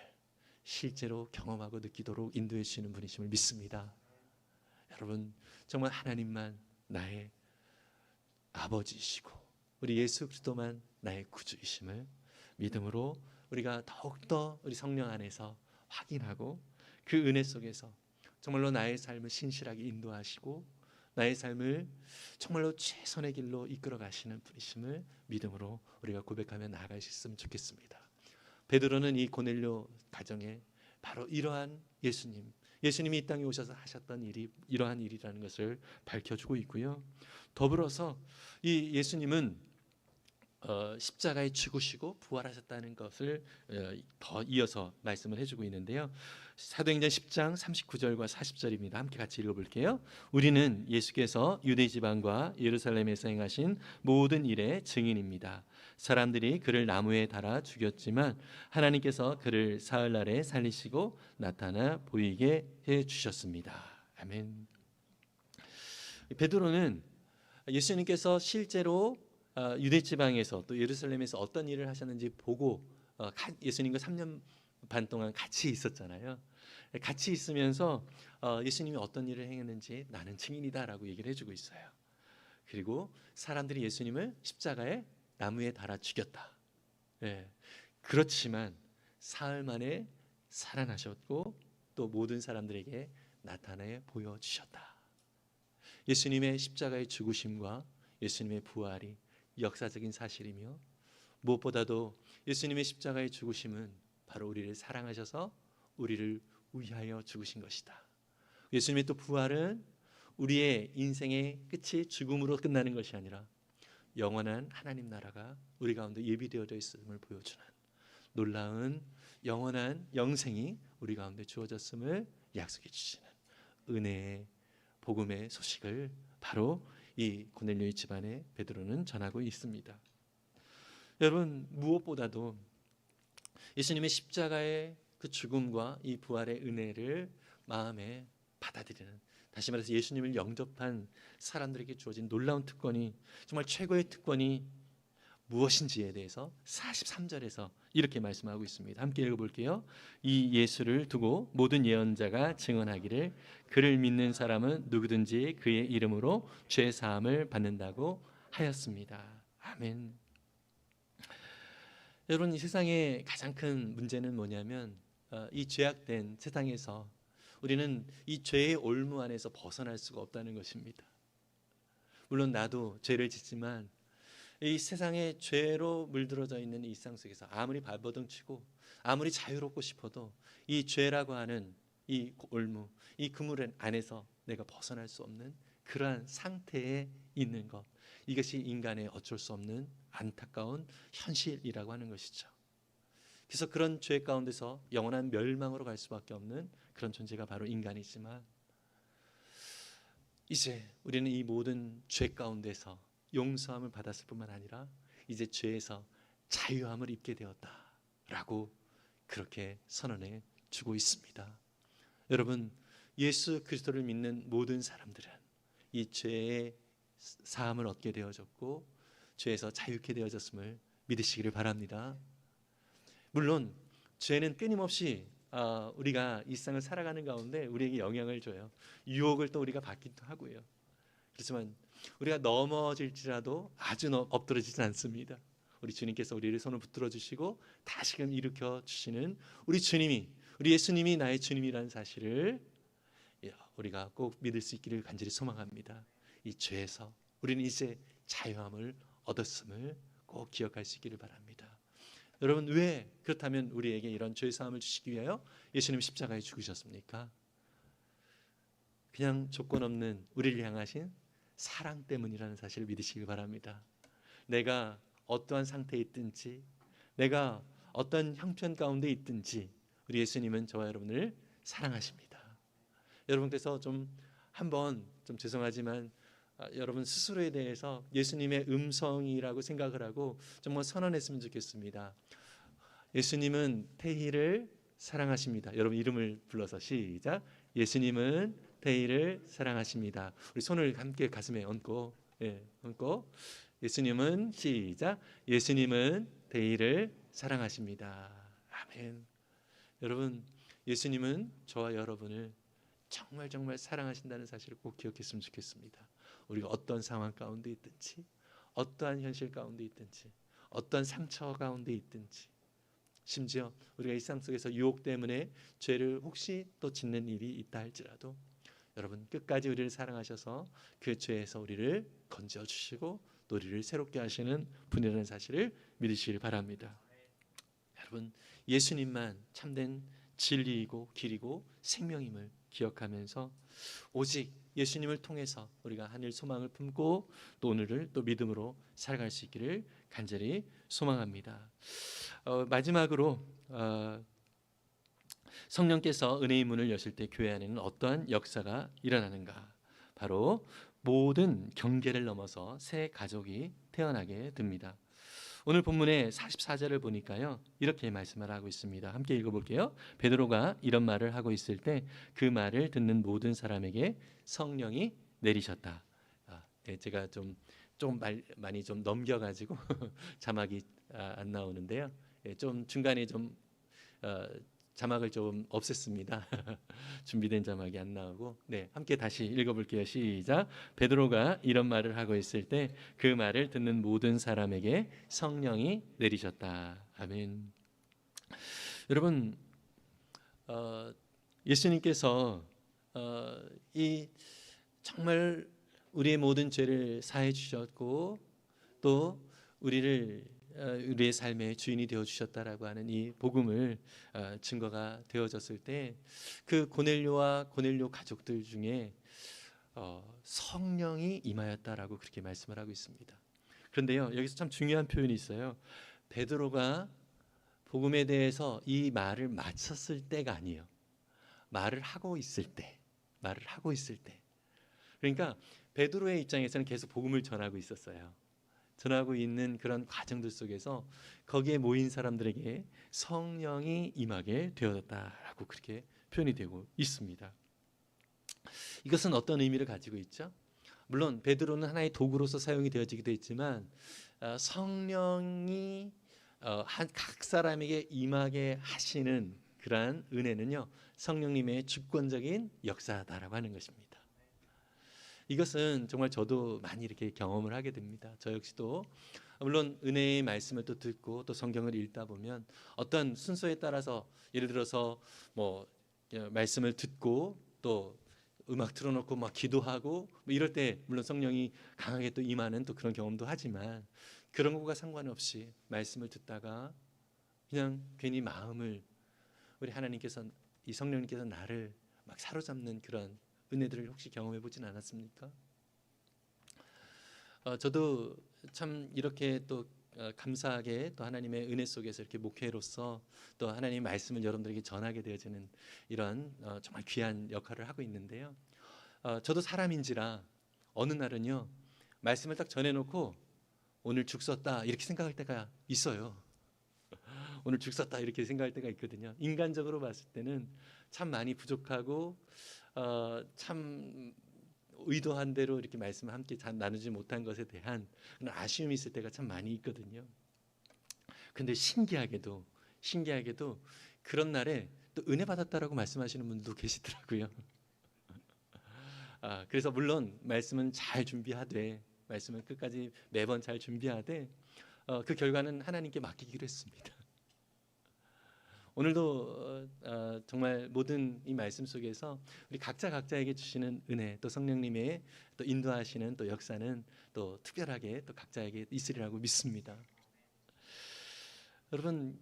실제로 경험하고 느끼도록 인도해 주시는 분이심을 믿습니다. 여러분, 정말 하나님만 나의 아버지이시고 우리 예수 그리스도만 나의 구주이심을 믿음으로 우리가 더욱더 우리 성령 안에서 확인하고 그 은혜 속에서 정말로 나의 삶을 신실하게 인도하시고 나의 삶을 정말로 최선의 길로 이끌어 가시는 분이심을 믿음으로 우리가 고백하며 나아갈 수 있으면 좋겠습니다. 베드로는 이 고넬료 가정에 바로 이러한 예수님이 이 땅에 오셔서 하셨던 일이 이러한 일이라는 것을 밝혀주고 있고요. 더불어서 이 예수님은 십자가에 죽으시고 부활하셨다는 것을 더 이어서 말씀을 해주고 있는데요. 사도행전 10장 39절과 40절입니다. 함께 같이 읽어볼게요. 우리는 예수께서 유대 지방과 예루살렘에서 행하신 모든 일의 증인입니다. 사람들이 그를 나무에 달아 죽였지만 하나님께서 그를 사흘날에 살리시고 나타나 보이게 해주셨습니다. 아멘. 베드로는 예수님께서 실제로 유대 지방에서 또 예루살렘에서 어떤 일을 하셨는지 보고 예수님과 3년 반 동안 같이 있었잖아요. 같이 있으면서 예수님이 어떤 일을 행했는지 나는 증인이다라고 얘기를 해주고 있어요. 그리고 사람들이 예수님을 십자가에 나무에 달아 죽였다. 예. 그렇지만 사흘 만에 살아나셨고 또 모든 사람들에게 나타내 보여주셨다. 예수님의 십자가의 죽으심과 예수님의 부활이 역사적인 사실이며 무엇보다도 예수님의 십자가의 죽으심은 바로 우리를 사랑하셔서 우리를 위하여 죽으신 것이다. 예수님의 또 부활은 우리의 인생의 끝이 죽음으로 끝나는 것이 아니라 영원한 하나님 나라가 우리 가운데 예비되어져 있음을 보여주는 놀라운 영원한 영생이 우리 가운데 주어졌음을 약속해 주시는 은혜의 복음의 소식을 바로 이 고넬료의 집안에 베드로는 전하고 있습니다. 여러분, 무엇보다도 예수님의 십자가의 그 죽음과 이 부활의 은혜를 마음에 받아들이는, 다시 말해서 예수님을 영접한 사람들에게 주어진 놀라운 특권이, 정말 최고의 특권이 무엇인지에 대해서 43절에서 이렇게 말씀하고 있습니다. 함께 읽어볼게요. 이 예수를 두고 모든 예언자가 증언하기를 그를 믿는 사람은 누구든지 그의 이름으로 죄 사함을 받는다고 하였습니다. 아멘. 여러분, 이 세상의 가장 큰 문제는 뭐냐면 이 죄악된 세상에서 우리는 이 죄의 올무 안에서 벗어날 수가 없다는 것입니다. 물론 나도 죄를 짓지만 이 세상에 죄로 물들어져 있는 일상 속에서 아무리 발버둥 치고 아무리 자유롭고 싶어도 이 죄라고 하는 이 올무, 이 그물 안에서 내가 벗어날 수 없는 그러한 상태에 있는 것, 이것이 인간의 어쩔 수 없는 안타까운 현실이라고 하는 것이죠. 그래서 그런 죄 가운데서 영원한 멸망으로 갈 수밖에 없는 그런 존재가 바로 인간이지만, 이제 우리는 이 모든 죄 가운데서 용서함을 받았을 뿐만 아니라 이제 죄에서 자유함을 입게 되었다라고 그렇게 선언해 주고 있습니다. 여러분, 예수 그리스도를 믿는 모든 사람들은 이 죄의 사함을 얻게 되어졌고 죄에서 자유케 되어졌음을 믿으시기를 바랍니다. 물론 죄는 끊임없이 우리가 일상을 살아가는 가운데 우리에게 영향을 줘요. 유혹을 또 우리가 받기도 하고요. 그렇지만 우리가 넘어질지라도 아주 엎드러지지 않습니다. 우리 주님께서 우리를 손을 붙들어 주시고 다시금 일으켜 주시는 우리 주님이, 우리 예수님이 나의 주님이라는 사실을 우리가 꼭 믿을 수 있기를 간절히 소망합니다. 이 죄에서 우리는 이제 자유함을 얻었음을 꼭 기억할 수 있기를 바랍니다. 여러분, 왜 그렇다면 우리에게 이런 죄 사함을 주시기 위하여 예수님 십자가에 죽으셨습니까? 그냥 조건 없는 우리를 향하신 사랑 때문이라는 사실을 믿으시기 바랍니다. 내가 어떠한 상태에 있든지, 내가 어떤 형편 가운데 있든지 우리 예수님은 저와 여러분을 사랑하십니다. 여러분께서 한번 죄송하지만 여러분 스스로에 대해서 예수님의 음성이라고 생각을 하고 정말 선언했으면 좋겠습니다. 예수님은 태희를 사랑하십니다. 여러분 이름을 불러서 시작. 예수님은 태희를 사랑하십니다. 우리 손을 함께 가슴에 얹고 예수님은 시작. 예수님은 태희를 사랑하십니다. 아멘. 여러분, 예수님은 저와 여러분을 정말 정말 사랑하신다는 사실을 꼭 기억했으면 좋겠습니다. 우리가 어떤 상황 가운데 있든지, 어떠한 현실 가운데 있든지, 어떤 상처 가운데 있든지, 심지어 우리가 일상 속에서 유혹 때문에 죄를 혹시 또 짓는 일이 있다 할지라도 여러분 끝까지 우리를 사랑하셔서 그 죄에서 우리를 건져 주시고 또 우리를 새롭게 하시는 분이라는 사실을 믿으시길 바랍니다. 여러분 예수님만 참된 진리이고 길이고 생명임을 기억하면서 오직 예수님을 통해서 우리가 하늘 소망을 품고 또 오늘을 또 믿음으로 살아갈 수 있기를 간절히 소망합니다. 마지막으로 성령께서 은혜의 문을 여실 때 교회 안에는 어떠한 역사가 일어나는가? 바로 모든 경계를 넘어서 새 가족이 태어나게 됩니다. 오늘 본문의 44절을 보니까요 이렇게 말씀을 하고 있습니다. 함께 읽어볼게요. 베드로가 이런 말을 하고 있을 때 그 말을 듣는 모든 사람에게 성령이 내리셨다. 네, 제가 많이 좀 넘겨가지고 자막이 안 나오는데요. 좀 중간에 좀 자막을 좀 없앴습니다. 준비된 자막이 안 나오고. 네, 함께 다시 읽어볼게요. 시작. 베드로가 이런 말을 하고 있을 때 그 말을 듣는 모든 사람에게 성령이 내리셨다. 아멘. 여러분, 예수님께서 이 정말 우리의 모든 죄를 사해 주셨고 또 우리의 삶의 주인이 되어 주셨다라고 하는 이 복음을 증거가 되어졌을 때 그 고넬료와 고넬료 가족들 중에 성령이 임하였다라고 그렇게 말씀을 하고 있습니다. 그런데요 여기서 참 중요한 표현이 있어요. 베드로가 복음에 대해서 이 말을 마쳤을 때가 아니에요. 말을 하고 있을 때. 그러니까 베드로의 입장에서는 계속 복음을 전하고 있었어요. 전하고 있는 그런 과정들 속에서 거기에 모인 사람들에게 성령이 임하게 되었다라고 그렇게 표현이 되고 있습니다. 이것은 어떤 의미를 가지고 있죠? 물론 베드로는 하나의 도구로서 사용이 되어지기도 했지만 성령이 각 사람에게 임하게 하시는 그러한 은혜는요 성령님의 주권적인 역사다라고 하는 것입니다. 이것은 정말 저도 많이 이렇게 경험을 하게 됩니다. 저 역시도 물론 은혜의 말씀을 또 듣고 또 성경을 읽다 보면 어떤 순서에 따라서 예를 들어서 뭐 말씀을 듣고 또 음악 틀어놓고 막 기도하고 뭐 이럴 때 물론 성령이 강하게 또 임하는 또 그런 경험도 하지만 그런 것과 상관없이 말씀을 듣다가 그냥 괜히 마음을 우리 하나님께서 이 성령님께서 나를 막 사로잡는 그런 은혜들을 혹시 경험해 보진 않았습니까? 저도 참 이렇게 또 감사하게 또 하나님의 은혜 속에서 이렇게 목회로서 또 하나님의 말씀을 여러분들에게 전하게 되어지는 이런 정말 귀한 역할을 하고 있는데요. 저도 사람인지라 어느 날은요 말씀을 딱 전해놓고 오늘 죽 썼다 이렇게 생각할 때가 있어요. 오늘 죽 썼다 이렇게 생각할 때가 있거든요. 인간적으로 봤을 때는 참 많이 부족하고 참 의도한 대로 이렇게 말씀을 함께 나누지 못한 것에 대한 그런 아쉬움이 있을 때가 참 많이 있거든요. 근데 신기하게도 그런 날에 또 은혜 받았다라고 말씀하시는 분들도 계시더라고요. 그래서 물론 말씀은 잘 준비하되 말씀을 끝까지 매번 잘 준비하되 그 결과는 하나님께 맡기기로 했습니다. 오늘도 정말 모든 이 말씀 속에서 우리 각자에게 주시는 은혜 또 성령님의 또 인도하시는 또 역사는 또 특별하게 또 각자에게 있으리라고 믿습니다. 여러분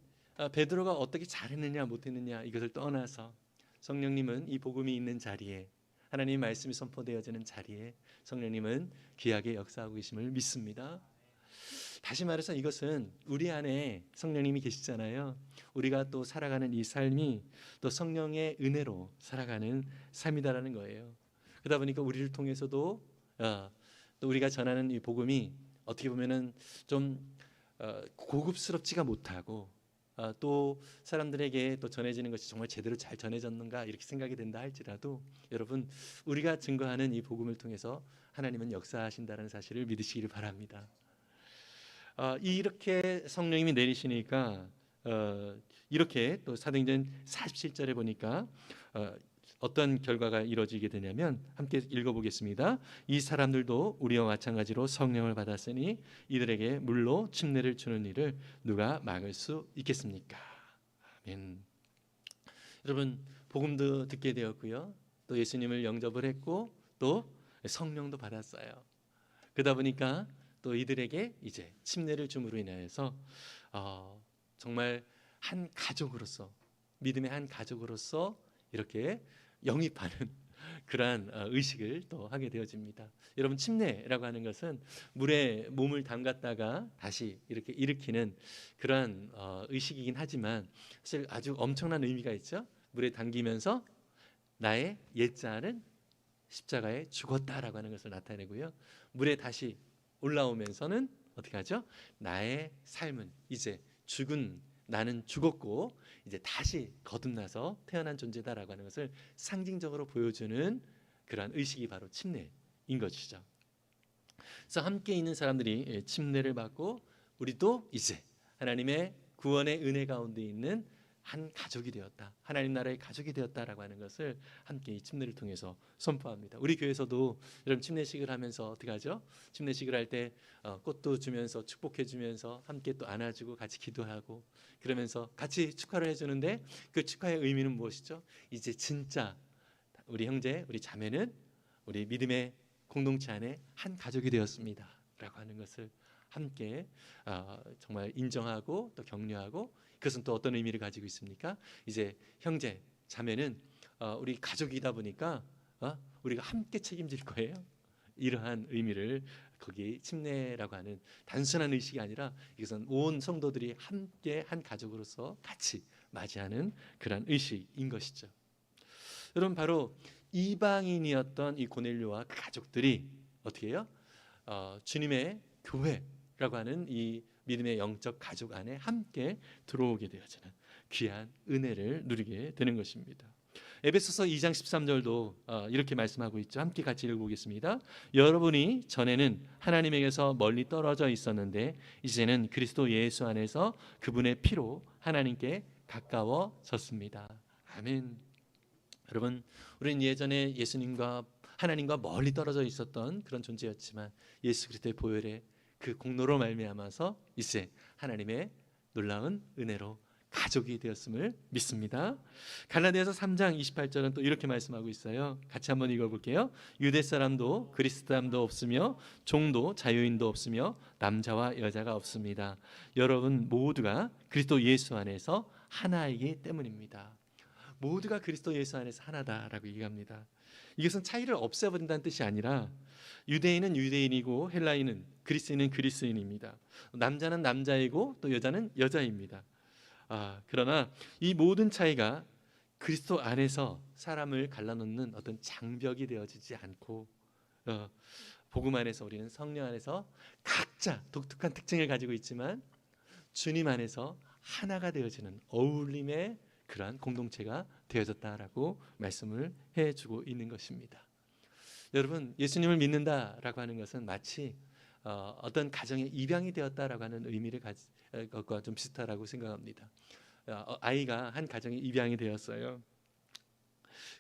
베드로가 어떻게 잘했느냐 못했느냐 이것을 떠나서 성령님은 이 복음이 있는 자리에 하나님의 말씀이 선포되어지는 자리에 성령님은 귀하게 역사하고 계심을 믿습니다. 다시 말해서 이것은 우리 안에 성령님이 계시잖아요. 우리가 또 살아가는 이 삶이 또 성령의 은혜로 살아가는 삶이다라는 거예요. 그러다 보니까 우리를 통해서도 또 우리가 전하는 이 복음이 어떻게 보면은 좀 고급스럽지가 못하고 또 사람들에게 또 전해지는 것이 정말 제대로 잘 전해졌는가 이렇게 생각이 된다 할지라도 여러분 우리가 증거하는 이 복음을 통해서 하나님은 역사하신다는 사실을 믿으시기를 바랍니다. 이렇게 성령님이 내리시니까 이렇게 또 사도행전 47절에 보니까 어떤 결과가 이루어지게 되냐면 함께 읽어보겠습니다. 이 사람들도 우리와 마찬가지로 성령을 받았으니 이들에게 물로 침례를 주는 일을 누가 막을 수 있겠습니까? 아멘. 여러분 복음도 듣게 되었고요. 또 예수님을 영접을 했고 또 성령도 받았어요. 그러다 보니까 또 이들에게 이제 침례를 줌으로 인하여서 정말 한 가족으로서 믿음의 한 가족으로서 이렇게 영입하는 그러한 의식을 또 하게 되어집니다. 여러분 침례라고 하는 것은 물에 몸을 담갔다가 다시 이렇게 일으키는 그러한 의식이긴 하지만 사실 아주 엄청난 의미가 있죠. 물에 담기면서 나의 옛자는 십자가에 죽었다라고 하는 것을 나타내고요. 물에 다시 올라오면서는 어떻게 하죠? 나의 삶은 이제 죽은 나는 죽었고 이제 다시 거듭나서 태어난 존재다라고 하는 것을 상징적으로 보여주는 그러한 의식이 바로 침례인 것이죠. 그래서 함께 있는 사람들이 침례를 받고 우리도 이제 하나님의 구원의 은혜 가운데 있는 한 가족이 되었다. 하나님 나라의 가족이 되었다라고 하는 것을 함께 이 침례를 통해서 선포합니다. 우리 교회에서도 여러분 침례식을 하면서 어떻게 하죠? 침례식을 할 때 꽃도 주면서 축복해 주면서 함께 또 안아주고 같이 기도하고 그러면서 같이 축하를 해주는데 그 축하의 의미는 무엇이죠? 이제 진짜 우리 형제, 우리 자매는 우리 믿음의 공동체 안에 한 가족이 되었습니다. 라고 하는 것을 함께 정말 인정하고 또 격려하고 그것은 또 어떤 의미를 가지고 있습니까? 이제 형제, 자매는 우리 가족이다 보니까 우리가 함께 책임질 거예요. 이러한 의미를 거기 침례라고 하는 단순한 의식이 아니라 이것은 온 성도들이 함께 한 가족으로서 같이 맞이하는 그런 의식인 것이죠. 여러분 바로 이방인이었던 이 고넬료와 그 가족들이 어떻게 해요? 주님의 교회라고 하는 이 믿음의 영적 가족 안에 함께 들어오게 되어지는 귀한 은혜를 누리게 되는 것입니다. 에베소서 2장 13절도 이렇게 말씀하고 있죠. 함께 같이 읽어보겠습니다. 여러분이 전에는 하나님에게서 멀리 떨어져 있었는데 이제는 그리스도 예수 안에서 그분의 피로 하나님께 가까워졌습니다. 아멘. 여러분 우리는 예전에 예수님과 하나님과 멀리 떨어져 있었던 그런 존재였지만 예수 그리스도의 보혈의 그 공로로 말미암아서 이제 하나님의 놀라운 은혜로 가족이 되었음을 믿습니다. 갈라디아서 3장 28절은 또 이렇게 말씀하고 있어요. 같이 한번 읽어볼게요. 유대 사람도 그리스 사람도 없으며 종도 자유인도 없으며 남자와 여자가 없습니다. 여러분 모두가 그리스도 예수 안에서 하나이기 때문입니다. 모두가 그리스도 예수 안에서 하나다라고 얘기합니다. 이것은 차이를 없애버린다는 뜻이 아니라 유대인은 유대인이고 헬라인은 그리스인은 그리스인입니다. 남자는 남자이고 또 여자는 여자입니다. 그러나 이 모든 차이가 그리스도 안에서 사람을 갈라놓는 어떤 장벽이 되어지지 않고 복음 안에서 우리는 성령 안에서 각자 독특한 특징을 가지고 있지만 주님 안에서 하나가 되어지는 어울림의 그러한 공동체가 되어졌다라고 말씀을 해주고 있는 것입니다. 여러분 예수님을 믿는다라고 하는 것은 마치 어떤 가정의 입양이 되었다라고 하는 의미를 가진 것과 좀 비슷하다고 생각합니다. 아이가 한 가정에 입양이 되었어요.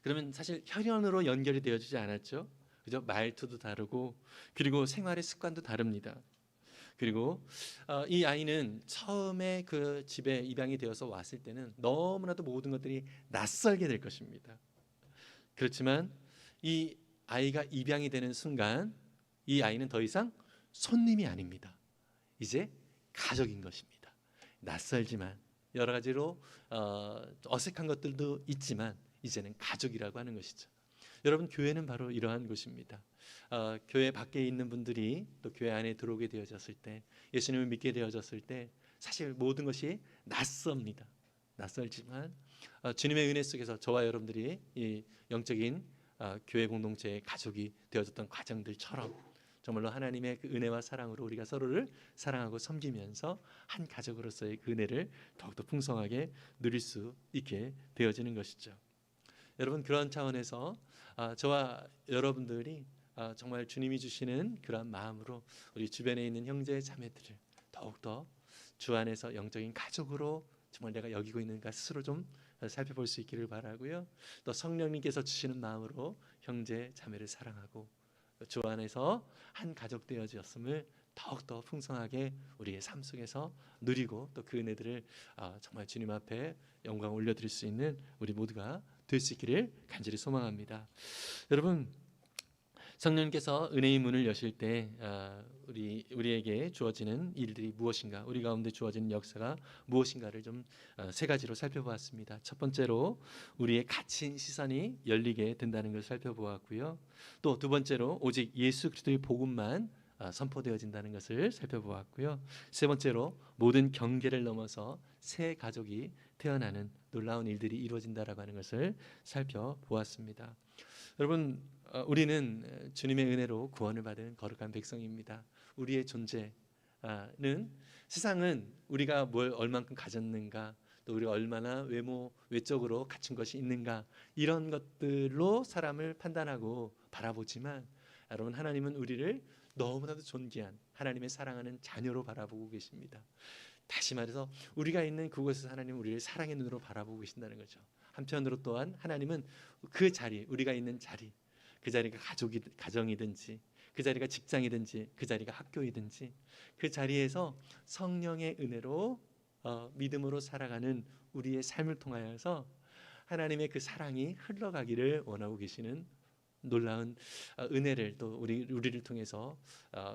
그러면 사실 혈연으로 연결이 되어지지 않았죠. 그죠? 말투도 다르고 그리고 생활의 습관도 다릅니다. 그리고 이 아이는 처음에 그 집에 입양이 되어서 왔을 때는 너무나도 모든 것들이 낯설게 될 것입니다. 그렇지만 이 아이가 입양이 되는 순간 이 아이는 더 이상 손님이 아닙니다. 이제 가족인 것입니다. 낯설지만 여러 가지로 어색한 것들도 있지만 이제는 가족이라고 하는 것이죠. 여러분 교회는 바로 이러한 곳입니다. 교회 밖에 있는 분들이 또 교회 안에 들어오게 되어졌을 때 예수님을 믿게 되어졌을 때 사실 모든 것이 낯섭니다. 낯설지만 주님의 은혜 속에서 저와 여러분들이 이 영적인 교회 공동체의 가족이 되어졌던 과정들처럼 정말로 하나님의 그 은혜와 사랑으로 우리가 서로를 사랑하고 섬기면서 한 가족으로서의 그 은혜를 더욱더 풍성하게 누릴 수 있게 되어지는 것이죠. 여러분 그런 차원에서 저와 여러분들이 정말 주님이 주시는 그런 마음으로 우리 주변에 있는 형제 자매들을 더욱더 주 안에서 영적인 가족으로 정말 내가 여기고 있는가 스스로 좀 살펴볼 수 있기를 바라고요. 또 성령님께서 주시는 마음으로 형제 자매를 사랑하고 주 안에서 한 가족 되어졌음을 더욱더 풍성하게 우리의 삶 속에서 누리고 또 그 은혜들을 정말 주님 앞에 영광 올려드릴 수 있는 우리 모두가 될 수 있기를 간절히 소망합니다. 여러분, 성령님께서 은혜의 문을 여실 때 우리에게 주어지는 일들이 무엇인가, 우리 가운데 주어지는 역사가 무엇인가를 좀 세 가지로 살펴보았습니다. 첫 번째로 우리의 갇힌 시선이 열리게 된다는 것을 살펴보았고요. 또 두 번째로 오직 예수 그리스도의 복음만 선포되어진다는 것을 살펴보았고요. 세 번째로 모든 경계를 넘어서 새 가족이 태어나는 놀라운 일들이 이루어진다라고 하는 것을 살펴보았습니다. 여러분, 우리는 주님의 은혜로 구원을 받은 거룩한 백성입니다. 우리의 존재는 세상은 우리가 뭘 얼만큼 가졌는가, 또 우리가 얼마나 외적으로 갖춘 것이 있는가, 이런 것들로 사람을 판단하고 바라보지만, 여러분, 하나님은 우리를 너무나도 존귀한 하나님의 사랑하는 자녀로 바라보고 계십니다. 다시 말해서 우리가 있는 그곳에서 하나님은 우리를 사랑의 눈으로 바라보고 계신다는 거죠. 한편으로 또한 하나님은 그 자리, 우리가 있는 자리, 그 자리가 가정이든지, 그 자리가 직장이든지, 그 자리가 학교이든지, 그 자리에서 성령의 은혜로 믿음으로 살아가는 우리의 삶을 통하여서 하나님의 그 사랑이 흘러가기를 원하고 계시는 놀라운 은혜를 또 우리를 통해서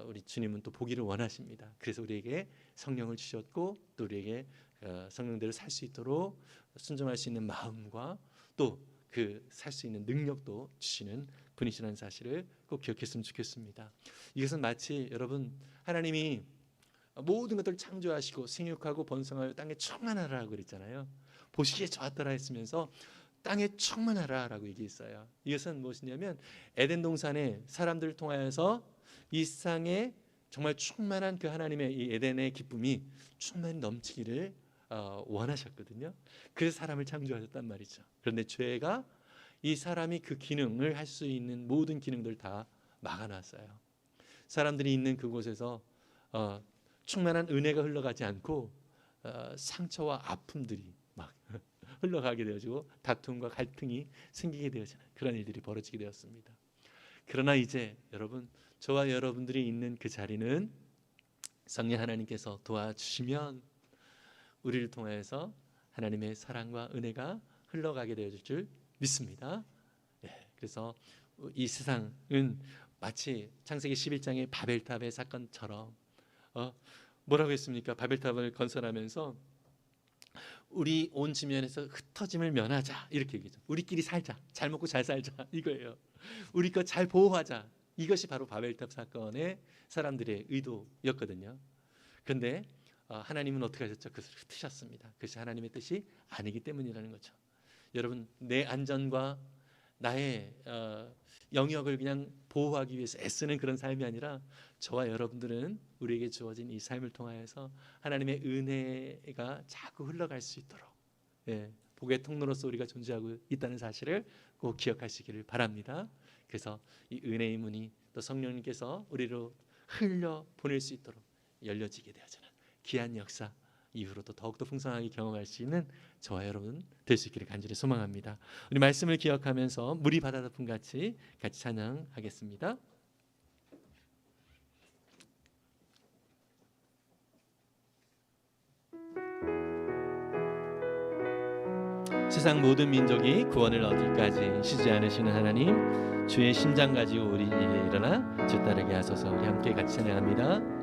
우리 주님은 또 보기를 원하십니다. 그래서 우리에게 성령을 주셨고, 또 우리에게 성령대로 살 수 있도록 순종할 수 있는 마음과 또 그 살 수 있는 능력도 주시는 분이시라는 사실을 꼭 기억했으면 좋겠습니다. 이것은 마치 여러분, 하나님이 모든 것들을 창조하시고 생육하고 번성하여 땅에 충만하라고 그랬잖아요. 보시기에 좋았더라 했으면서 땅에 충만하라라고 얘기했어요. 이것은 무엇이냐면 에덴 동산에 사람들을 통하여서 이 세상에 정말 충만한 그 하나님의 이 에덴의 기쁨이 충만히 넘치기를 원하셨거든요. 그래서 사람을 창조하셨단 말이죠. 그런데 죄가 이 사람이 그 기능을 할 수 있는 모든 기능들을 다 막아놨어요. 사람들이 있는 그곳에서 충만한 은혜가 흘러가지 않고 상처와 아픔들이 막 흘러가게 되어지고 다툼과 갈등이 생기게 되어지는 그런 일들이 벌어지게 되었습니다. 그러나 이제 여러분, 저와 여러분들이 있는 그 자리는 성령 하나님께서 도와주시면 우리를 통해서 하나님의 사랑과 은혜가 흘러가게 되어질 줄 믿습니다. 그래서 이 세상은 마치 창세기 11장의 바벨탑의 사건처럼 뭐라고 했습니까? 바벨탑을 건설하면서 우리 온 지면에서 흩어짐을 면하자, 이렇게 얘기죠. 우리끼리 살자, 잘 먹고 잘 살자, 이거예요. 우리 것 잘 보호하자, 이것이 바로 바벨탑 사건의 사람들의 의도였거든요. 그런데 하나님은 어떻게 하셨죠? 그것을 흩으셨습니다. 그것이 하나님의 뜻이 아니기 때문이라는 거죠. 여러분, 내 안전과 나의 영역을 그냥 보호하기 위해서 애쓰는 그런 삶이 아니라 저와 여러분들은 우리에게 주어진 이 삶을 통하여서 하나님의 은혜가 자꾸 흘러갈 수 있도록 복의 통로로서 우리가 존재하고 있다는 사실을 꼭 기억하시기를 바랍니다. 그래서 이 은혜의 문이 또 성령님께서 우리로 흘려 보낼 수 있도록 열려지게 되어지는 귀한 역사, 이후로도 더욱더 풍성하게 경험할 수 있는 저와 여러분 될 수 있기를 간절히 소망합니다. 우리 말씀을 기억하면서 물이 바다덮음 같이 찬양하겠습니다. 세상 모든 민족이 구원을 얻기까지 쉬지 않으시는 하나님, 주의 심장 가지고 우리 일어나 주 따르게 하소서. 우리 함께 같이 찬양합니다.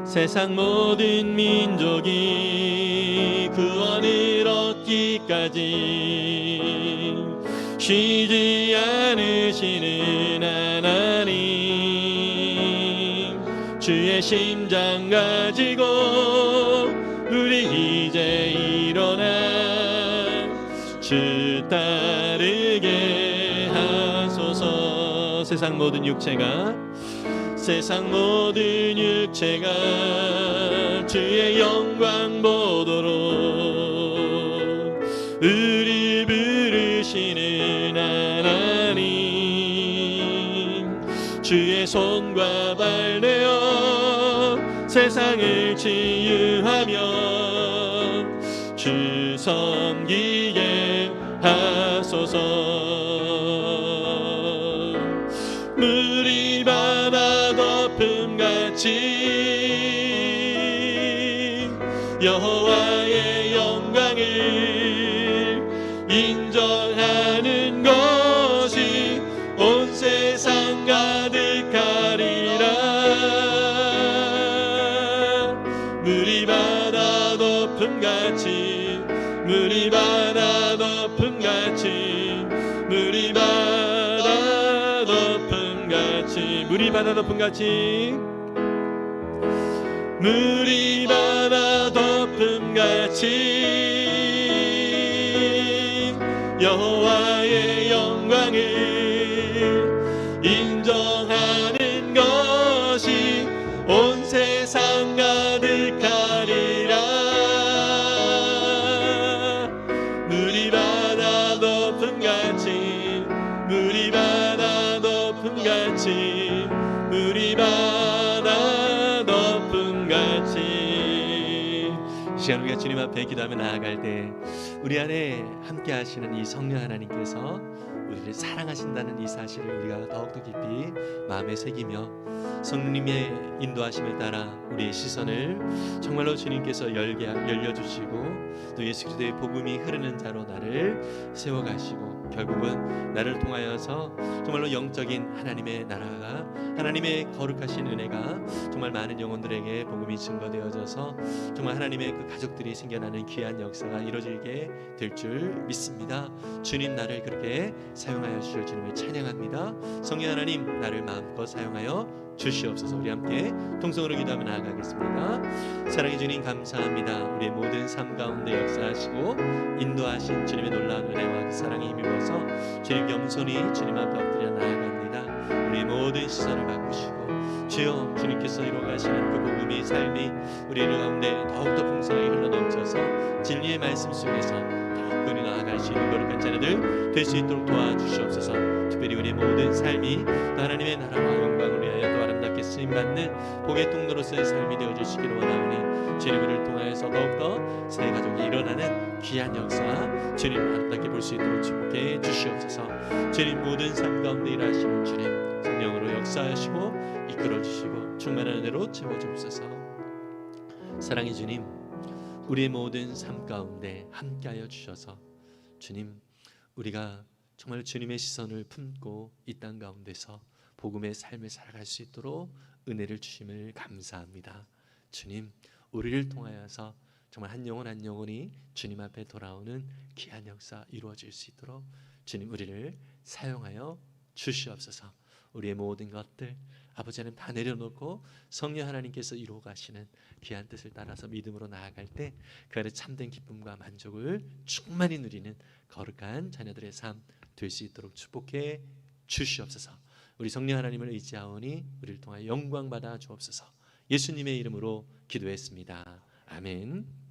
세상 모든 민족이 구원을 얻기까지 쉬지 않으시는 하나님, 주의 심장 가지고 우리 이제 일어나 주 따르게 하소서. 세상 모든 육체가 주의 영광 보도록 우리 부르시는 하나님, 주의 손과 발 내어 세상을 치유하며 주 섬기게 하소서. 물이 바다 인정하는 것이 온 세상 가득하리라. 물이 바다 높음같이 물이 바다 높음같이 물이 바다 높음같이 물이 바다 높음같이 물이 바다 덮음같이 여호와의 영광을 인정하는 것이 온 세상 가득하리라. 물이 바다 덮음같이 물이 바다 덮음같이 물이 바다 덮음같이. 이 시간 우리가 주님 앞에 기도하며 나아갈 때 우리 안에 함께 하시는 이 성령 하나님께서 우리를 사랑하신다는 이 사실을 우리가 더욱더 깊이 마음에 새기며 성령님의 인도하심을 따라 우리의 시선을 정말로 주님께서 열려주시고 또 예수 그리스도의 복음이 흐르는 자로 나를 세워가시고 결국은 나를 통하여서 정말로 영적인 하나님의 나라가 하나님의 거룩하신 은혜가 정말 많은 영혼들에게 복음이 증거되어져서 정말 하나님의 그 가족들이 생겨나는 귀한 역사가 이루어지게 될 줄 믿습니다. 주님 나를 그렇게 사용하여 주실 주님을 찬양합니다. 성령 하나님 나를 마음껏 사용하여 주시옵소서. 우리 함께 통성으로 기도하며 나아가겠습니다. 사랑해 주님 감사합니다. 우리의 모든 삶 가운데 역사하시고 인도하신 주님의 놀라운 은혜와 그 사랑에 힘입어서 주님 겸손히 주님 앞에 엎드려 나아갑니다. 우리의 모든 시선을 바꾸시고 주여 주님께서 이루어가시는 그 복음의 삶이 우리 가운데 더욱더 풍성하게 흘러넘쳐서 진리의 말씀 속에서 더 끈이 나아갈 수 있는 거룩한 자녀들 될 수 있도록 도와주시옵소서. 특별히 우리의 모든 삶이 하나님의 나라와 영광을 위하여 또 아름답게 쓰임받는 복의 통로로서의 삶이 되어주시기를 원하오니 주님을 통하여서 더욱더 새 가족이 일어나는 귀한 역사 주님 아름답게 볼 수 있도록 축복해 주시옵소서. 주님 모든 삶 가운데 일하시는 주님 성령으로 역사하시고 이끌어주시고 충만한 은혜로 채워주옵소서. 사랑의 주님 우리의 모든 삶 가운데 함께하여 주셔서 주님 우리가 정말 주님의 시선을 품고 이 땅 가운데서 복음의 삶을 살아갈 수 있도록 은혜를 주심을 감사합니다. 주님 우리를 통하여서 정말 한 영혼 한 영혼이 주님 앞에 돌아오는 귀한 역사 이루어질 수 있도록 주님 우리를 사용하여 주시옵소서. 우리의 모든 것들 아버지 하나님 다 내려놓고 성령 하나님께서 이루어 가시는 귀한 뜻을 따라서 믿음으로 나아갈 때 그 안에 참된 기쁨과 만족을 충만히 누리는 거룩한 자녀들의 삶 될 수 있도록 축복해 주시옵소서. 우리 성령 하나님을 의지하오니 우리를 통하여 영광 받아 주옵소서. 예수님의 이름으로 기도했습니다. 아멘.